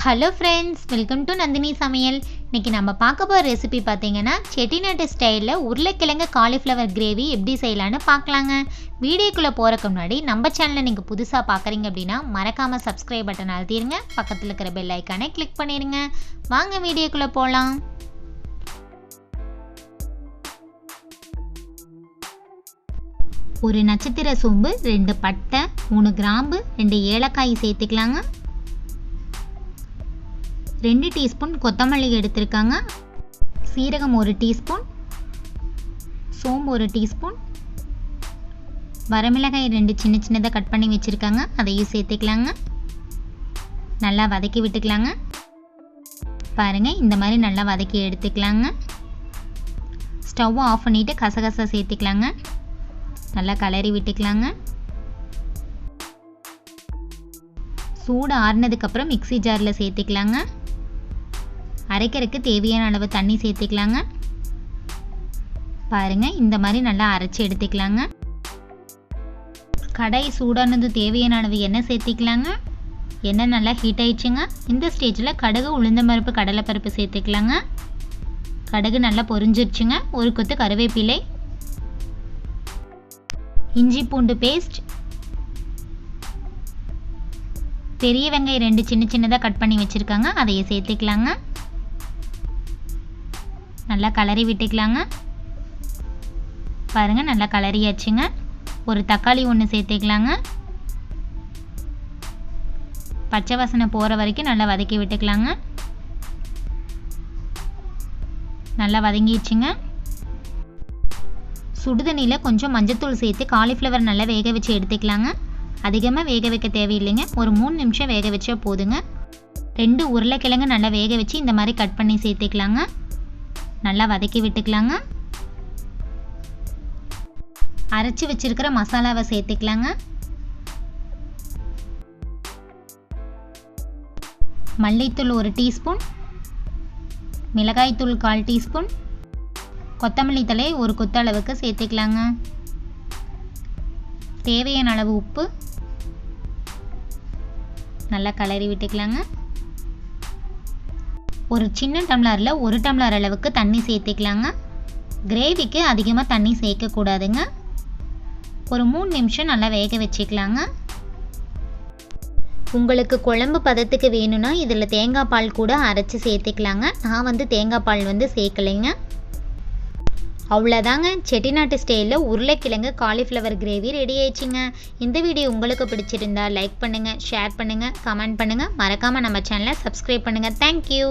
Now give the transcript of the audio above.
Hello friends, welcome to Nandhini Samayal. இன்னைக்கு நம்ம பார்க்க போற ரெசிபி பாத்தீங்கன்னா செட்டிநாட் ஸ்டைல்ல உருளைக்கிழங்கு cauliflower கிரேவி எப்படி செய்யலாம்னு பார்க்கலாங்க. வீடியோக்குள்ள போறதுக்கு முன்னாடி நம்ம சேனலை நீங்க புதுசா பார்க்கறீங்க அப்படினா மறக்காம subscribe பட்டன் அழுத்திடுங்க. பக்கத்துல இருக்கிற பெல் ஐகானை கிளிக் பண்ணிருங்க. வாங்க வீடியோக்குள்ள போலாம். ஒரு நட்சத்திர சோம்பு, 2 பட்டை, 3 கிராம்பு, 2 ஏலக்காய் சேர்த்துக்கலாங்க. 2 டீஸ்பூன் கொத்தமல்லி எடுத்துருக்காங்க. சீரகம் 1 டீஸ்பூன், சோம்பு 1 டீஸ்பூன், வரமிளகாய் 2 சின்ன சின்னதாக கட் பண்ணி வச்சுருக்காங்க, அதையும் சேர்த்துக்கலாங்க. நல்லா வதக்கி விட்டுக்கலாங்க. பாருங்கள், இந்த மாதிரி நல்லா வதக்கி எடுத்துக்கலாங்க. ஸ்டவ் ஆஃப் பண்ணிவிட்டு கசகசா சேர்த்துக்கலாங்க. நல்லா கலரி விட்டுக்கலாங்க. சூடு ஆறுனதுக்கப்புறம் மிக்ஸி ஜாரில் சேர்த்துக்கலாங்க. அரைக்கிறதுக்கு தேவையான அளவு தண்ணி சேர்த்துக்கலாங்க. பாருங்கள், இந்த மாதிரி நல்லா அரைச்சி எடுத்துக்கலாங்க. கடாய் சூடானது தேவையான அளவு எண்ணெய் சேர்த்துக்கலாங்க. எண்ணெய் நல்லா ஹீட் ஆயிடுச்சுங்க. இந்த ஸ்டேஜில் கடுகு, உளுந்தம்பருப்பு, கடலைப்பருப்பு சேர்த்துக்கலாங்க. கடுகு நல்லா பொரிஞ்சிருச்சுங்க. ஒரு கொத்து கருவேப்பிலை, இஞ்சி பூண்டு பேஸ்ட், பெரிய வெங்காயம் 2 சின்ன சின்னதாக கட் பண்ணி வச்சுருக்காங்க, அதையே சேர்த்துக்கலாங்க. நல்லா கலரி விட்டுக்கலாங்க. பாருங்கள், நல்லா கலரியாச்சுங்க. ஒரு தக்காளி 1 சேர்த்துக்கலாங்க. பச்சை வாசனை போகிற வரைக்கும் நல்லா வதக்கி விட்டுக்கலாங்க. நல்லா வதங்கிடுச்சுங்க. சுடுதண்ணியில் கொஞ்சம் மஞ்சத்தூள் சேர்த்து காலிஃப்ளவர் நல்லா வேக வச்சு எடுத்துக்கலாங்க. அதிகமாக வேக வைக்க தேவையில்லைங்க, ஒரு 3 நிமிஷம் வேக வச்சா போதுங்க. 2 உருளைக்கிழங்கு நல்லா வேக வச்சு இந்த மாதிரி கட் பண்ணி சேர்த்துக்கலாங்க. நல்லா வதக்கி விட்டுக்கலாங்க. அரைச்சி வச்சிருக்கிற மசாலாவை சேர்த்துக்கலாங்க. மல்லித்தூள் 1 டீஸ்பூன், மிளகாய்த்தூள் 1/4 டீஸ்பூன், கொத்தமல்லி தழை 1 கொத்து அளவுக்கு சேர்த்துக்கலாங்க. தேவையான அளவு உப்பு, நல்லா கலரி விட்டுக்கலாங்க. ஒரு சின்ன டம்ளரில் 1 டம்ளர் அளவுக்கு தண்ணி சேர்த்துக்கலாங்க. கிரேவிக்கு அதிகமாக தண்ணி சேர்க்கக்கூடாதுங்க. ஒரு 3 நிமிஷம் நல்லா வேக வச்சுக்கலாங்க. உங்களுக்கு குழம்பு பதத்துக்கு வேணும்னா இதில் தேங்காய் பால் கூட அரைச்சி சேர்த்துக்கலாங்க. நான் தேங்காய் பால் சேர்க்கலைங்க. அவ்வளோதாங்க, செட்டிநாட்டு ஸ்டைலில் உருளைக்கிழங்கு காலிஃப்ளவர் கிரேவி ரெடி ஆயிடுச்சுங்க. இந்த வீடியோ உங்களுக்கு பிடிச்சிருந்தா லைக் பண்ணுங்கள், ஷேர் பண்ணுங்கள், கமெண்ட் பண்ணுங்கள். மறக்காமல் நம்ம சேனலை சப்ஸ்கிரைப் பண்ணுங்கள். தேங்க்யூ.